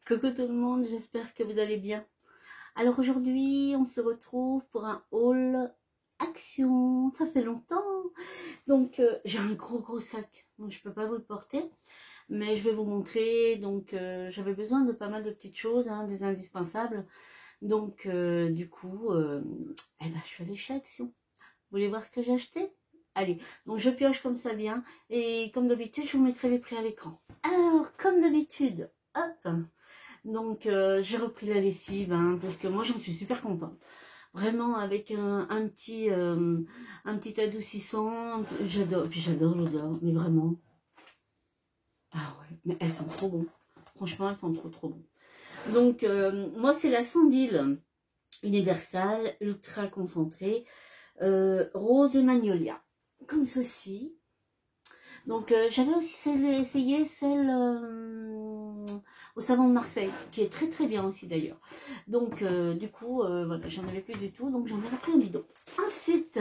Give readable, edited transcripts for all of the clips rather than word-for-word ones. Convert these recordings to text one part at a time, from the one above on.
Coucou tout le monde, j'espère que vous allez bien. Alors aujourd'hui, on se retrouve pour un haul action. Ça fait longtemps. Donc j'ai un gros sac, donc je peux pas vous le porter, mais je vais vous montrer. Donc j'avais besoin de pas mal de petites choses, hein, des indispensables. Donc du coup, je suis allée chez Action. Vous voulez voir ce que j'ai acheté? Allez, donc je pioche comme ça bien. Et comme d'habitude, je vous mettrai les prix à l'écran. Alors, comme d'habitude, hop. Donc j'ai repris la lessive, hein, parce que moi j'en suis super contente. Vraiment avec un petit adoucissant, j'adore, puis j'adore l'odeur, mais vraiment. Ah ouais, mais elles sont trop bonnes. Franchement, elles sont trop bonnes. Donc moi c'est la Sandil universal, ultra concentré, rose et magnolia, comme ceci. Donc j'avais aussi essayé celle au savon de Marseille, qui est très bien aussi d'ailleurs. Donc du coup, voilà, j'en avais plus du tout, donc j'en ai repris un bidon. Ensuite,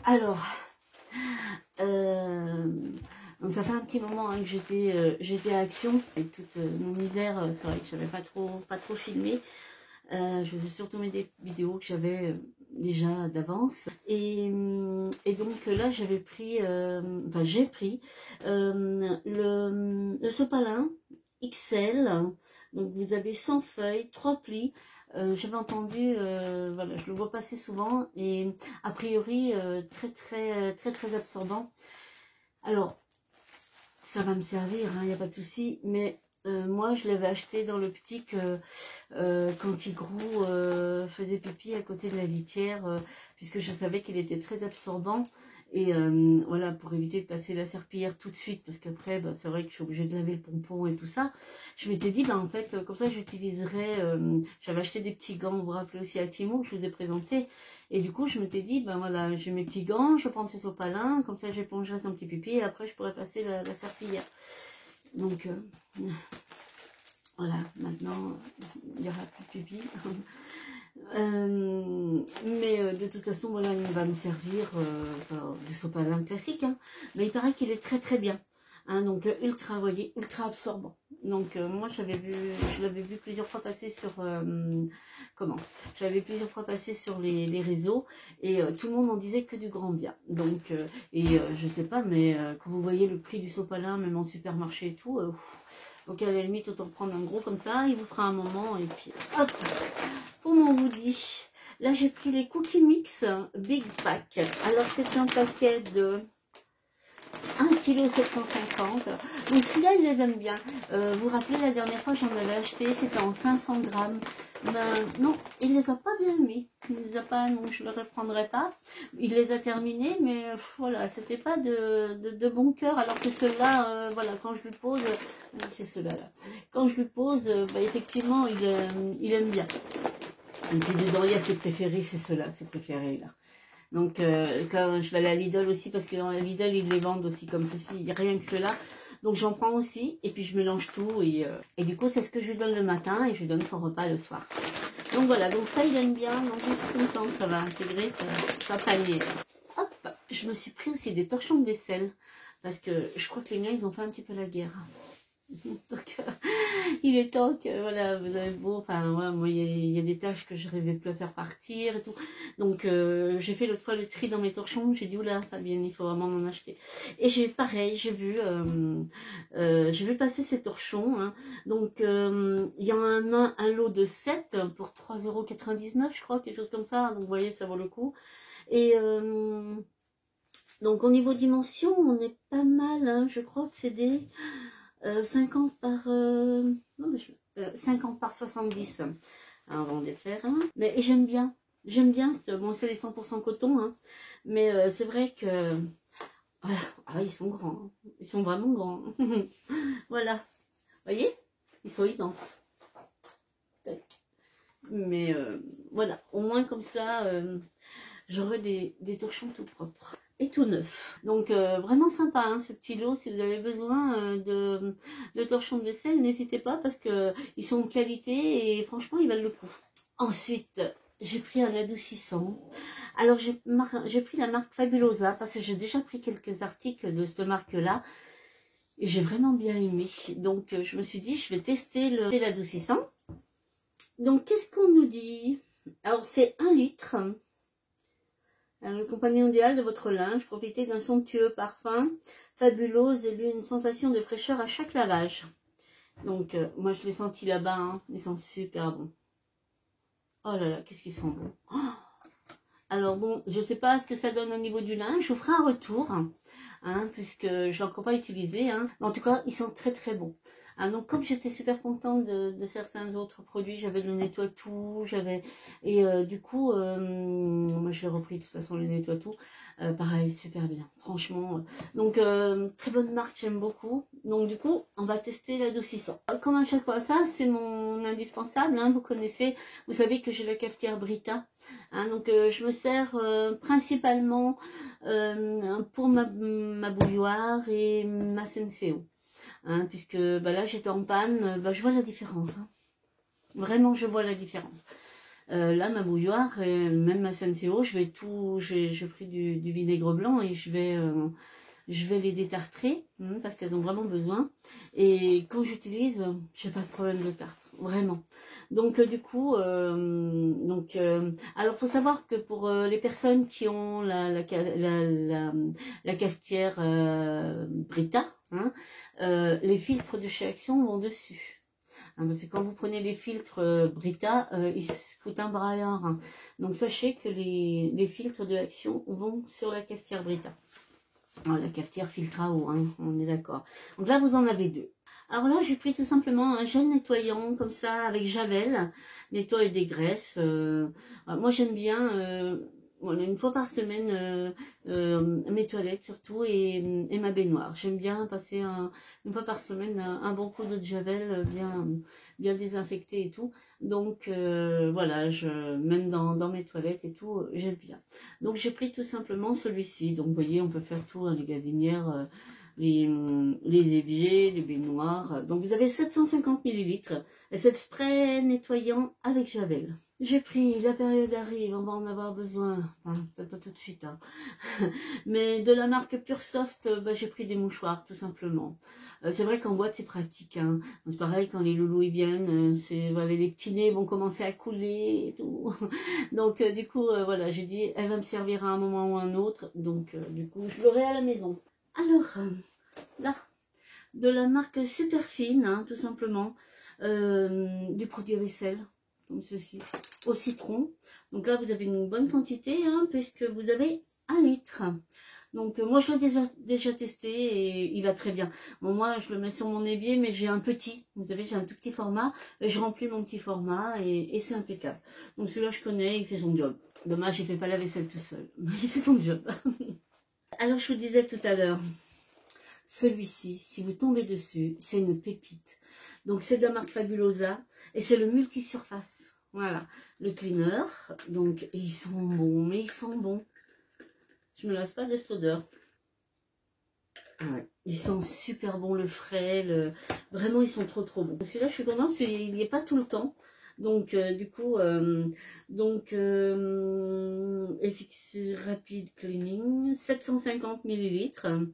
alors, donc ça fait un petit moment, hein, que j'étais à Action, avec toute mon misère, c'est vrai que j'avais pas trop filmé. Je faisais surtout mes vidéos que j'avais déjà d'avance. Et donc là, j'ai pris le sopalin XL. Donc vous avez 100 feuilles, 3 plis. J'avais entendu, voilà, je le vois passer souvent et a priori très absorbant. Alors, ça va me servir, il n'y a pas de souci, mais moi je l'avais acheté dans l'optique quand Tigrou faisait pipi à côté de la litière, puisque je savais qu'il était très absorbant. Et voilà, pour éviter de passer la serpillière tout de suite, parce qu'après, c'est vrai que je suis obligée de laver le pompon et tout ça. Je m'étais dit, en fait, comme ça, j'utiliserais... j'avais acheté des petits gants, vous vous rappelez aussi à Timo, que je vous ai présenté. Et du coup, je m'étais dit, voilà, j'ai mes petits gants, je prends ces sopalins, comme ça, j'épongerai son petit pipi, et après, je pourrais passer la serpillière. Donc, voilà, maintenant, il n'y aura plus de pipi. Mais de toute façon, voilà, il va me servir du sopalin classique, hein, mais il paraît qu'il est très bien, hein, donc ultra, vous voyez, ultra absorbant. Donc moi je l'avais vu plusieurs fois passer sur plusieurs fois passer sur les réseaux, et tout le monde en disait que du grand bien. Donc je sais pas, mais quand vous voyez le prix du sopalin, même en supermarché et tout, donc à la limite autant prendre un gros comme ça, il vous fera un moment, et puis hop. Pour mon goodie, là j'ai pris les Cookie Mix Big Pack. Alors c'est un paquet de 1,750 kg. Donc celui-là, je les aime bien. Vous vous rappelez, la dernière fois j'en avais acheté, c'était en 500 grammes. Non, il les a pas bien mis. Il les a pas, donc je ne le reprendrai pas. Il les a terminés, mais voilà, c'était pas de bon cœur. Alors que ceux-là, voilà, quand je lui pose, c'est ceux-là là. Quand je lui pose, effectivement, il aime bien. Et puis dedans, il y a ses préférés, c'est ceux-là, ses préférés là. Donc quand je vais aller à Lidl aussi, parce que dans la Lidl, ils les vendent aussi comme ceci, il n'y a rien que ceux-là. Donc j'en prends aussi, et puis je mélange tout, et du coup, c'est ce que je lui donne le matin, et je lui donne son repas le soir. Donc voilà, donc ça, il aime bien, donc je suis contente, ça va intégrer sa panier. Hop, je me suis pris aussi des torchons de vaisselle, parce que je crois que les miens, ils ont fait un petit peu la guerre. Donc, il est temps que, voilà, vous avez beau, enfin, voilà, moi, il y a des tâches que je rêvais plus à faire partir et tout. Donc, j'ai fait l'autre fois le tri dans mes torchons. J'ai dit, oula, Fabienne, il faut vraiment en acheter. Et pareil, j'ai vu passer ces torchons, hein. Donc, il y en a un lot de 7 pour 3,99 €, je crois, quelque chose comme ça. Donc, vous voyez, ça vaut le coup. Et, donc, au niveau dimension, on est pas mal, hein. Je crois que c'est des 50 par 50 par 70, hein, on va en défaire, hein. Mais j'aime bien, bon, c'est les 100% coton, hein, mais c'est vrai que ils sont grands, hein. Ils sont vraiment grands. Voilà, vous voyez, ils sont immenses. Mais voilà, au moins comme ça, j'aurai des torchons tout propres et tout neuf. Donc vraiment sympa, hein, ce petit lot. Si vous avez besoin de torchons de vaisselle, n'hésitez pas, parce que ils sont de qualité et franchement ils valent le coup. Ensuite, j'ai pris un adoucissant. Alors j'ai pris la marque Fabulosa, parce que j'ai déjà pris quelques articles de cette marque là, et j'ai vraiment bien aimé. Donc je me suis dit, je vais tester l'adoucissant. Donc qu'est-ce qu'on nous dit? Alors c'est 1 litre. Alors, le compagnon idéal de votre linge, profitez d'un somptueux parfum fabuleuse et d'une sensation de fraîcheur à chaque lavage. Donc moi je l'ai senti là-bas, hein. Ils sont super bons. Oh là là, qu'est-ce qu'ils sont bons. Oh, alors bon, je sais pas ce que ça donne au niveau du linge, je vous ferai un retour, hein, puisque je l'ai encore pas utilisé, hein. Mais en tout cas, ils sont très très bons. Hein, donc comme j'étais super contente de certains autres produits, j'avais le nettoie tout, et du coup, moi je l'ai repris de toute façon le nettoie tout, pareil, super bien, franchement. Donc très bonne marque, j'aime beaucoup. Donc du coup, on va tester l'adoucissant. Comme à chaque fois, ça c'est mon indispensable, hein, vous connaissez, vous savez que j'ai la cafetière Brita. Hein, donc je me sers principalement pour ma bouilloire et ma Senseo. Hein, puisque bah, là j'étais en panne, bah, je vois la différence. Hein. Vraiment je vois la différence. Là ma bouilloire, et même ma Senseo, je vais tout, j'ai pris du vinaigre blanc et je vais les détartrer parce qu'elles ont vraiment besoin. Et quand j'utilise, j'ai pas de problème de tartre, vraiment. Donc du coup, alors faut savoir que pour les personnes qui ont la cafetière Brita, hein, les filtres de chez Action vont dessus. Hein, parce que quand vous prenez les filtres Brita, ils coûtent un bras. Hein. Donc sachez que les filtres de Action vont sur la cafetière Brita. Oh, la cafetière filtre à eau, hein, on est d'accord. Donc là, vous en avez 2. Alors là, j'ai pris tout simplement un gel nettoyant, comme ça, avec Javel, nettoie et dégraisse. Moi, j'aime bien, voilà, une fois par semaine, mes toilettes surtout, et ma baignoire. J'aime bien passer une fois par semaine un bon coup de Javel bien désinfecté et tout. Donc voilà, même dans mes toilettes et tout, j'aime bien. Donc j'ai pris tout simplement celui-ci. Donc vous voyez, on peut faire tout, hein, les gazinières, les éviers, les baignoires. Donc vous avez 750 ml. Et c'est le spray nettoyant avec Javel. J'ai pris, la période arrive, on va en avoir besoin. Enfin, peut-être pas tout de suite. Hein. Mais de la marque Pure Soft, bah, j'ai pris des mouchoirs, tout simplement. C'est vrai qu'en boîte, c'est pratique. Hein. C'est pareil, quand les loulous ils viennent, voilà, les petits nez vont commencer à couler et tout. Donc, du coup, voilà, j'ai dit, elle va me servir à un moment ou à un autre. Donc, du coup, je l'aurai à la maison. Alors, là, de la marque Superfine, hein, tout simplement, du produit à vaisselle, comme ceci, au citron. Donc là, vous avez une bonne quantité, hein, puisque vous avez 1 litre. Donc moi, je l'ai déjà testé et il va très bien. Bon, moi, je le mets sur mon évier, mais j'ai un petit, vous savez, j'ai un tout petit format, et je remplis mon petit format et c'est impeccable. Donc celui-là, je connais, il fait son job. Dommage, il fait pas la vaisselle tout seul, mais il fait son job. Alors, je vous disais tout à l'heure, celui-ci, si vous tombez dessus, c'est une pépite. Donc, c'est de la marque Fabulosa et c'est le multisurface. Voilà, le cleaner. Donc, et ils sont bons, mais ils sont bons. Je me lasse pas de cette odeur. Ah ouais, ils sont super bons, le frais, vraiment, ils sont trop bons. Celui-là, je suis contente, il n'y est pas tout le temps. Donc, du coup, FX Rapid Cleaning, 750 ml.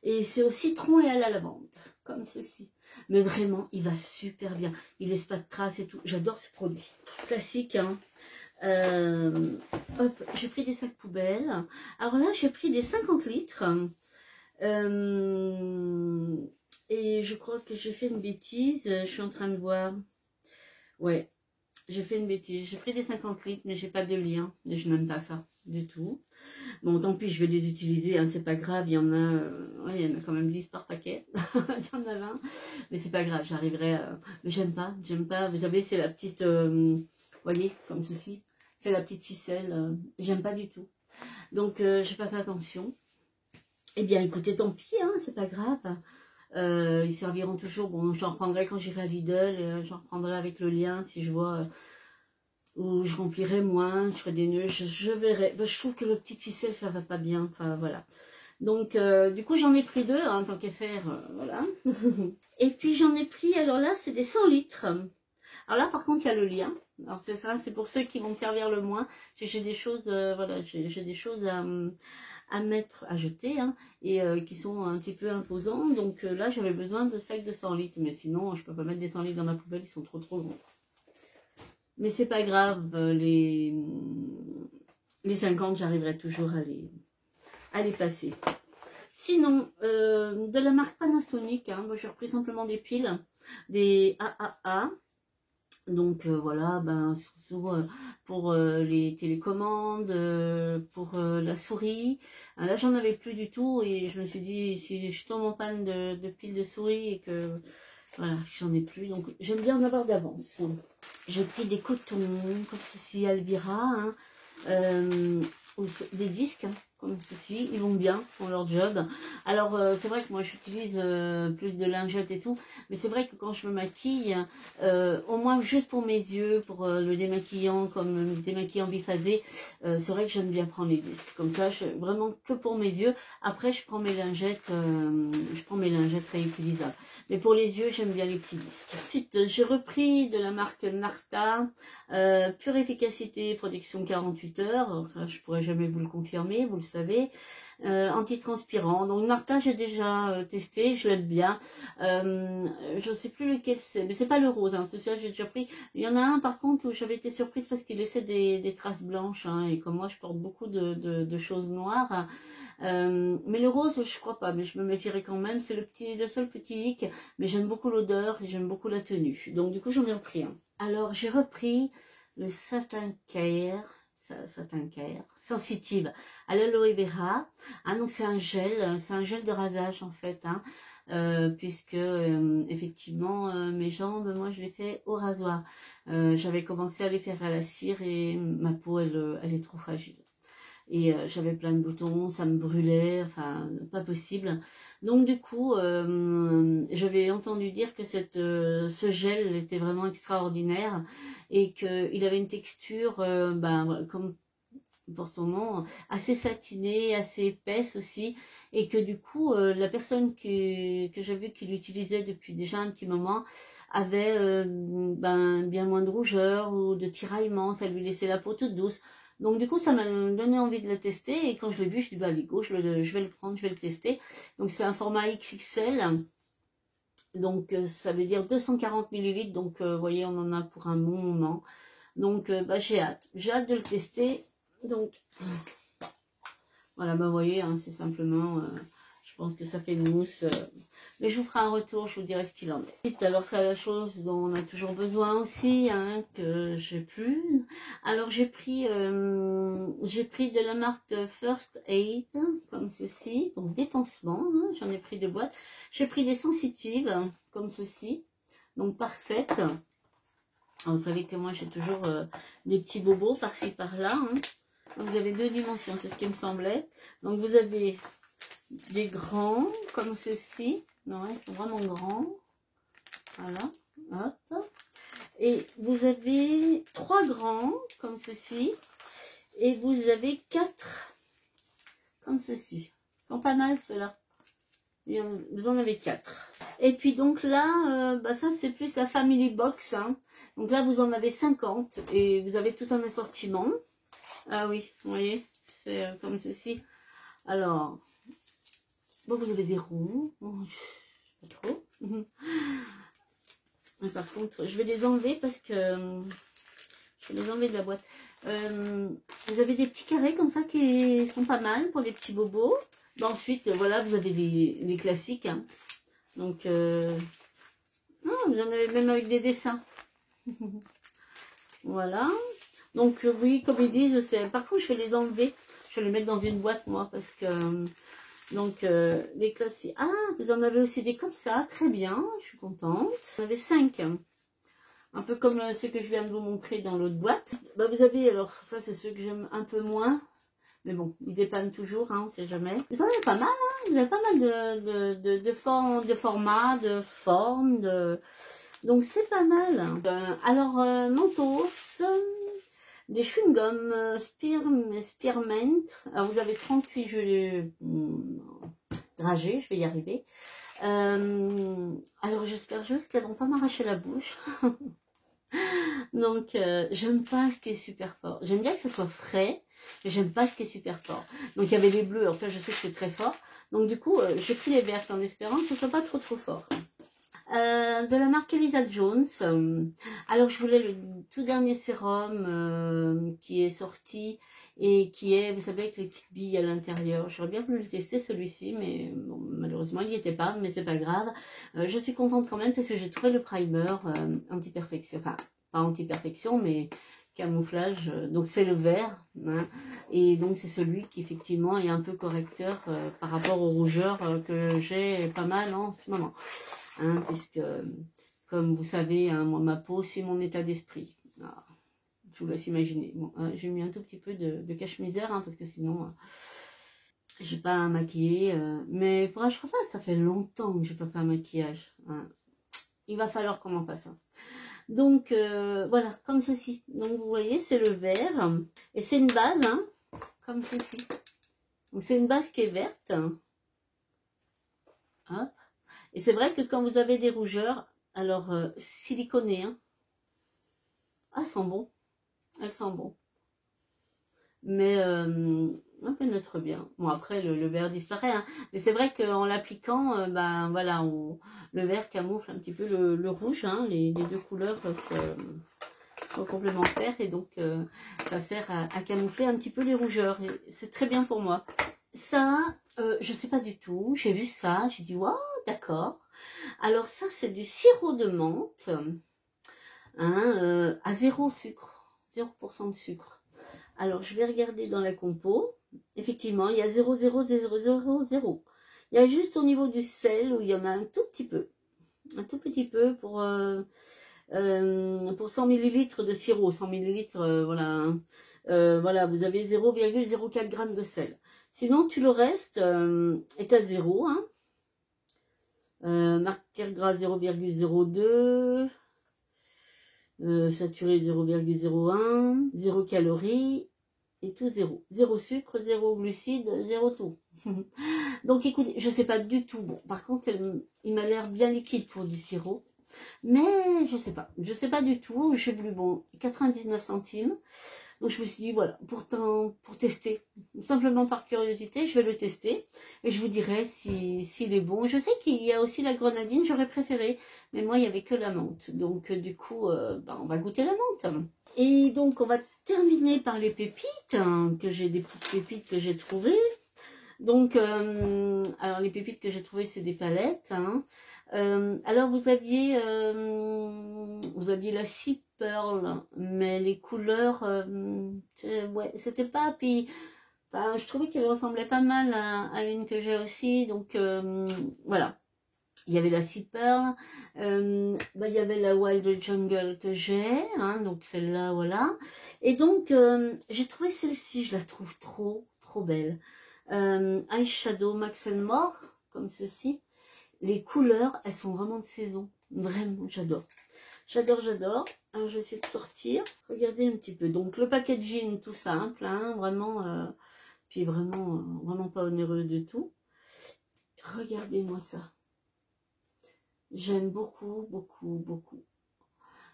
Et c'est au citron et à la lavande, comme ceci. Mais vraiment, il va super bien. Il laisse pas de traces et tout. J'adore ce produit. Classique, hein. Hop, j'ai pris des sacs poubelles. Alors là, j'ai pris des 50 litres. Et je crois que j'ai fait une bêtise. Je suis en train de voir. Ouais, j'ai fait une bêtise. J'ai pris des 50 litres, mais j'ai pas de lien. Et je n'aime pas ça du tout. Bon, tant pis, je vais les utiliser, hein, c'est pas grave, il y en a, ouais, il y en a quand même 10 par paquet, il y en a 20, mais c'est pas grave, j'arriverai mais j'aime pas, vous savez, c'est la petite, voyez, comme ceci, c'est la petite ficelle, j'aime pas du tout, donc j'ai pas fait attention. Eh bien, écoutez, tant pis, hein, c'est pas grave, ils serviront toujours, bon, j'en reprendrai quand j'irai à Lidl, j'en reprendrai avec le lien, si je vois... où je remplirai moins, je ferai des nœuds, je verrai. Ben, je trouve que le petit ficelle, ça va pas bien, enfin voilà. Donc, du coup, j'en ai pris 2, hein, tant qu'à faire, voilà. Et puis, j'en ai pris, alors là, c'est des 100 litres. Alors là, par contre, il y a le lien. Alors, c'est ça, c'est pour ceux qui vont me servir le moins. J'ai des choses, voilà, j'ai des choses à mettre, à jeter, hein, et qui sont un petit peu imposants. Donc là, j'avais besoin de sacs de 100 litres, mais sinon, je peux pas mettre des 100 litres dans ma poubelle, ils sont trop grands. Mais c'est pas grave, les 50, j'arriverai toujours à les passer. Sinon, de la marque Panasonic, hein, moi j'ai repris simplement des piles, des AAA. Donc voilà, ben, surtout pour les télécommandes, pour la souris. Là, j'en avais plus du tout et je me suis dit, si je tombe en panne de piles de souris et que voilà, j'en ai plus, donc j'aime bien en avoir d'avance. J'ai pris des cotons, comme ceci, Alvira, hein, des disques, hein, comme ceci, ils vont bien, font leur job. Alors, c'est vrai que moi, j'utilise plus de lingettes et tout, mais c'est vrai que quand je me maquille, au moins juste pour mes yeux, pour le démaquillant, comme le démaquillant biphasé, c'est vrai que j'aime bien prendre les disques. Comme ça, vraiment que pour mes yeux. Après, je prends mes lingettes réutilisables. Mais pour les yeux, j'aime bien les petits disques. Ensuite, j'ai repris de la marque Narta, pure efficacité, protection 48 heures. Alors ça, je pourrais jamais vous le confirmer, vous le savez. Antitranspirant. Donc Narta, j'ai déjà testé, je l'aime bien. Je ne sais plus lequel c'est, mais c'est pas le rose, hein, c'est celui-là que j'ai déjà pris. Il y en a un par contre où j'avais été surprise parce qu'il laissait des traces blanches, hein, et comme moi je porte beaucoup de choses noires. Mais le rose, je crois pas, mais je me méfierai quand même. C'est le seul petit hic, mais j'aime beaucoup l'odeur et j'aime beaucoup la tenue. Donc du coup, j'en ai repris un. Alors, j'ai repris le Satin Care sensitive à l'aloe vera. Ah donc c'est un gel de rasage en fait, hein, puisque effectivement mes jambes, moi je les fais au rasoir. J'avais commencé à les faire à la cire et ma peau elle est trop fragile. Et j'avais plein de boutons, ça me brûlait, enfin pas possible. Donc du coup, j'avais entendu dire que ce gel était vraiment extraordinaire et qu'il avait une texture, ben, voilà, comme pour son nom, assez satinée, assez épaisse aussi, et que du coup, la personne que j'ai vue qui l'utilisait depuis déjà un petit moment avait ben, bien moins de rougeur ou de tiraillement, ça lui laissait la peau toute douce. Donc du coup, ça m'a donné envie de le tester, et quand je l'ai vu, je dis, bah allez go, je vais le prendre, je vais le tester. Donc c'est un format XXL, donc ça veut dire 240 millilitres, donc vous voyez, on en a pour un bon moment. Donc bah, j'ai hâte de le tester. Donc voilà, bah vous voyez, hein, c'est simplement, je pense que ça fait une mousse. Mais je vous ferai un retour, je vous dirai ce qu'il en est. Alors c'est la chose dont on a toujours besoin aussi, hein, que j'ai plus. Alors j'ai pris de la marque First Aid, comme ceci, donc des pansements, hein, j'en ai pris 2 boîtes. J'ai pris des sensitives, comme ceci, donc par 7. Alors, vous savez que moi j'ai toujours des petits bobos par-ci par-là, hein. Donc vous avez 2 dimensions, c'est ce qui me semblait. Donc vous avez des grands, comme ceci. Non, ils sont vraiment grands. Voilà, hop. Et vous avez 3 grands, comme ceci. Et vous avez 4, comme ceci. Ils sont pas mal ceux-là. Vous en avez 4. Et puis donc là, bah ça c'est plus la Family Box, hein. Donc là vous en avez 50 et vous avez tout un assortiment. Ah oui, vous voyez, c'est comme ceci. Alors, bon, vous avez des ronds. Bon, pas trop. Mais par contre, je vais les enlever parce que je vais les enlever de la boîte. Vous avez des petits carrés comme ça qui sont pas mal pour des petits bobos. Ben, ensuite, voilà, vous avez les classiques, hein. Donc, non, vous en avez même avec des dessins. Voilà. Donc, oui, comme ils disent, parfois je vais les enlever. Je vais les mettre dans une boîte, moi, parce que... donc, les classiques... Ah, vous en avez aussi des comme ça. Très bien, je suis contente. Vous en avez 5. Un peu comme ceux que je viens de vous montrer dans l'autre boîte. Bah, vous avez, alors, ça, c'est ceux que j'aime un peu moins. Mais bon, ils dépannent toujours, hein, on sait jamais. Vous en avez pas mal, hein. Vous avez pas mal de formats, de formes, donc c'est pas mal. Alors, Mentos, des chewing-gums Spearmint. Alors, vous avez 38 dragées, je vais y arriver. Alors, j'espère juste qu'elles vont pas m'arracher la bouche. Donc, j'aime pas ce qui est super fort. J'aime bien que ce soit frais. Et j'aime pas ce qui est super fort. Donc il y avait les bleus, alors ça je sais que c'est très fort. Donc du coup, j'ai pris les vertes en espérant que ce soit pas trop fort. De la marque Elisa Jones. Alors je voulais le tout dernier sérum qui est sorti et qui est, vous savez, avec les petites billes à l'intérieur. J'aurais bien voulu le tester celui-ci, mais bon, malheureusement il n'y était pas, mais c'est pas grave. Je suis contente quand même parce que j'ai trouvé le primer anti-perfection, enfin pas anti-perfection, mais camouflage. Donc c'est le vert, hein, et donc c'est celui qui effectivement est un peu correcteur par rapport aux rougeurs que j'ai pas mal en ce moment. Hein, puisque, comme vous savez, hein, moi, ma peau suit mon état d'esprit. Ah, je vous laisse imaginer. Bon, j'ai mis un tout petit peu de cache-misère, hein, parce que sinon, j'ai pas à maquiller. Mais il faudra que je refasse. Ça fait longtemps que je peux faire un maquillage. Hein. Il va falloir qu'on en fasse un. Donc, voilà, comme ceci. Donc, vous voyez, c'est le vert. Et c'est une base, hein, comme ceci. Donc, c'est une base qui est verte. Hop. Et c'est vrai que quand vous avez des rougeurs, alors siliconées, hein, elles sent bon, elles sentent bon. Mais un peu neutre bien. Bon après le vert disparaît, hein, mais c'est vrai qu'en l'appliquant, ben voilà, le vert camoufle un petit peu le rouge, hein, les deux couleurs sont complémentaires et donc ça sert à camoufler un petit peu les rougeurs. C'est très bien pour moi. Ça, je sais pas du tout. J'ai vu ça, j'ai dit waouh, d'accord. Alors ça, c'est du sirop de menthe, hein, à 0 sucre, 0% de sucre. Alors, je vais regarder dans la compo. Effectivement, il y a 0,00000. Il y a juste au niveau du sel où il y en a un tout petit peu. Un tout petit peu pour 100 millilitres de sirop. 100 millilitres, voilà. Hein. Voilà, vous avez 0,04 g de sel. Sinon, tout le reste est à 0, hein. Matière grasse 0,02, saturé 0,01, 0 calories et tout 0. 0 sucre, 0 glucides, 0 tout. Donc écoutez, je sais pas du tout. Bon, par contre, il m'a l'air bien liquide pour du sirop. Mais je sais pas du tout. J'ai voulu, bon, 99 centimes. Donc je me suis dit, voilà, pour tester, simplement par curiosité, je vais le tester. Et je vous dirai s'il est bon. Je sais qu'il y a aussi la grenadine, j'aurais préféré. Mais moi, il n'y avait que la menthe. Donc du coup, on va goûter la menthe. Et donc, on va terminer par les pépites, hein, que j'ai des petites pépites que j'ai trouvées. Donc, alors les pépites que j'ai trouvées, c'est des palettes. Hein. Alors vous aviez la Sea Pearl, mais les couleurs, ouais, c'était pas. Puis, enfin, je trouvais qu'elle ressemblait pas mal à une que j'ai aussi. Donc voilà. Il y avait la Sea Pearl, il y avait la Wild Jungle que j'ai, hein, donc celle-là, voilà. Et donc, j'ai trouvé celle-ci, je la trouve trop belle. Eyeshadow Max More, comme ceci. Les couleurs, elles sont vraiment de saison. Vraiment, j'adore. J'adore. Alors, je vais essayer de sortir. Regardez un petit peu. Donc, le packaging, tout simple, hein, vraiment, puis vraiment pas onéreux du tout. Regardez-moi ça. J'aime beaucoup.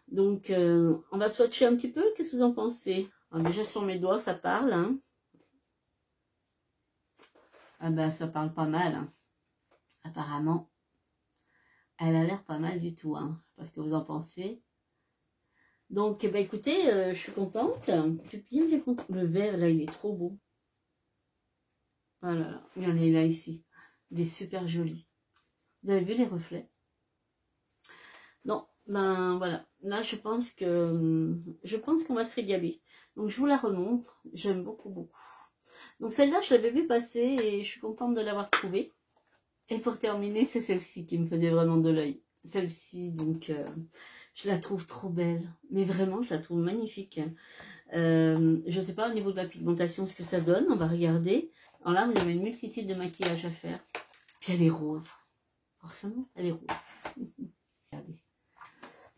Donc, on va swatcher un petit peu. Qu'est-ce que vous en pensez? Alors, déjà, sur mes doigts, ça parle. Hein. Ah ben, ça parle pas mal. Hein. Apparemment, elle a l'air pas mal du tout. Hein. Je sais pas ce que vous en pensez. Donc, bah, écoutez, je suis contente. Je suis bien contente. Le vert, là, il est trop beau. Voilà, regardez là, ici. Il est super joli. Vous avez vu les reflets? Non, ben voilà. Là, je pense qu'on va se régaler. Donc, je vous la remontre. J'aime beaucoup. Donc, celle-là, je l'avais vue passer et je suis contente de l'avoir trouvée. Et pour terminer, c'est celle-ci qui me faisait vraiment de l'œil. Celle-ci, donc, je la trouve trop belle. Mais vraiment, je la trouve magnifique. Je ne sais pas au niveau de la pigmentation ce que ça donne. On va regarder. Alors là, vous avez une multitude de maquillage à faire. Puis elle est rose. Forcément, elle est rose. Regardez.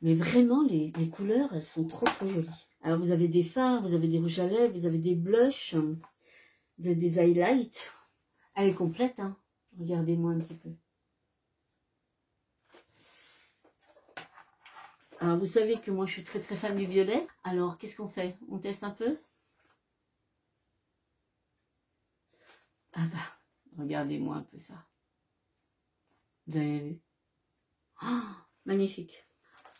Mais vraiment, les couleurs, elles sont trop jolies. Alors, vous avez des fards, vous avez des rouges à lèvres, vous avez des blushs, vous avez des highlights. Elle est complète, hein. Regardez-moi un petit peu. Alors, vous savez que moi, je suis très fan du violet. Alors, qu'est-ce qu'on fait? On teste un peu? Ah bah, regardez-moi un peu ça. Vous avez vu? Ah, magnifique.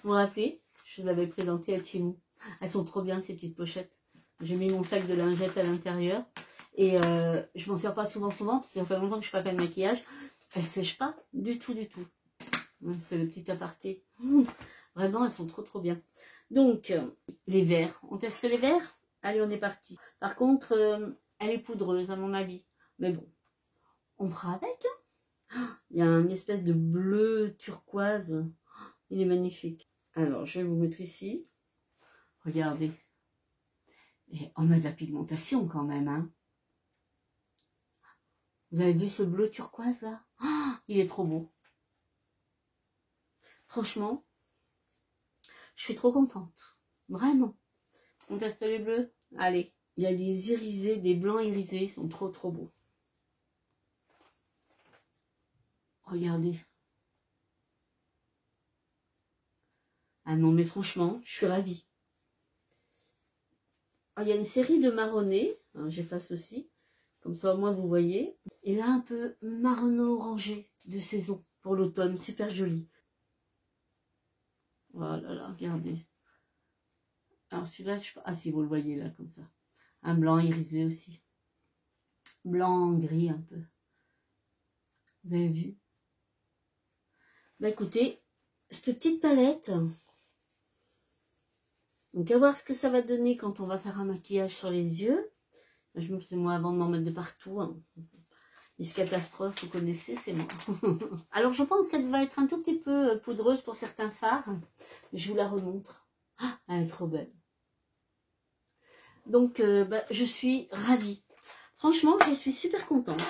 Vous vous rappelez? Je vous l'avais présenté à Temu. Elles sont trop bien ces petites pochettes. J'ai mis mon sac de lingettes à l'intérieur. Et je m'en sers pas souvent, parce que ça fait longtemps que je fais pas de maquillage. Elles sèchent pas du tout, du tout. C'est le petit aparté. Vraiment, elles sont trop bien. Donc, les verres. On teste les verres? Allez, on est parti. Par contre, elle est poudreuse à mon avis. Mais bon, on fera avec. Hein. Il y a une espèce de bleu turquoise. Il est magnifique. Alors, je vais vous mettre ici. Regardez. Et on a de la pigmentation quand même. Hein. Vous avez vu ce bleu turquoise là? Il est trop beau. Franchement, je suis trop contente. Vraiment. On teste les bleus? Allez. Il y a des irisés, des blancs irisés. Ils sont trop beaux. Regardez. Ah non, mais franchement, je suis ravie. Ah, il y a une série de marronnés. J'efface aussi. Comme ça, au moins, vous voyez. Et là, un peu marron orangé de saison pour l'automne. Super joli. Voilà, là, regardez. Alors, celui-là, ah si, vous le voyez là, comme ça. Un blanc irisé aussi. Blanc, gris un peu. Vous avez vu? Bah écoutez, cette petite palette... Donc, à voir ce que ça va donner quand on va faire un maquillage sur les yeux. Je me fais moi avant de m'en mettre de partout. Hein. Les catastrophes, vous connaissez, c'est moi. Alors, je pense qu'elle va être un tout petit peu poudreuse pour certains fards. Je vous la remontre. Ah, elle est trop belle. Donc, bah, je suis ravie. Franchement, je suis super contente.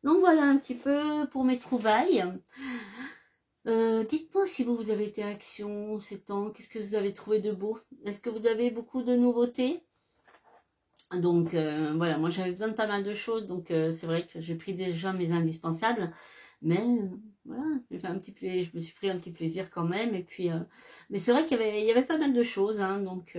Donc, voilà un petit peu pour mes trouvailles. Dites-moi si vous avez été à Action ces temps. Qu'est-ce que vous avez trouvé de beau? Est-ce que vous avez beaucoup de nouveautés? Donc voilà, moi j'avais besoin de pas mal de choses, donc c'est vrai que j'ai pris déjà mes indispensables, mais voilà, j'ai fait un petit plaisir, je me suis pris un petit plaisir quand même, et puis mais c'est vrai qu'il y avait pas mal de choses, hein, donc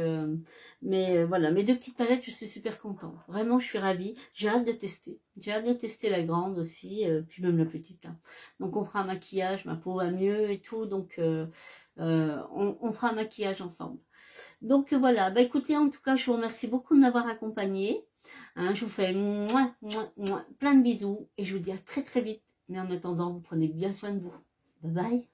mais voilà, mes deux petites palettes, je suis super contente, vraiment je suis ravie, j'ai hâte de tester la grande aussi, puis même la petite, hein. Donc on fera un maquillage, ma peau va mieux et tout, donc on fera un maquillage ensemble. Donc voilà, bah écoutez, en tout cas, je vous remercie beaucoup de m'avoir accompagné. Hein, je vous fais plein de bisous et je vous dis à très vite. Mais en attendant, vous prenez bien soin de vous. Bye bye.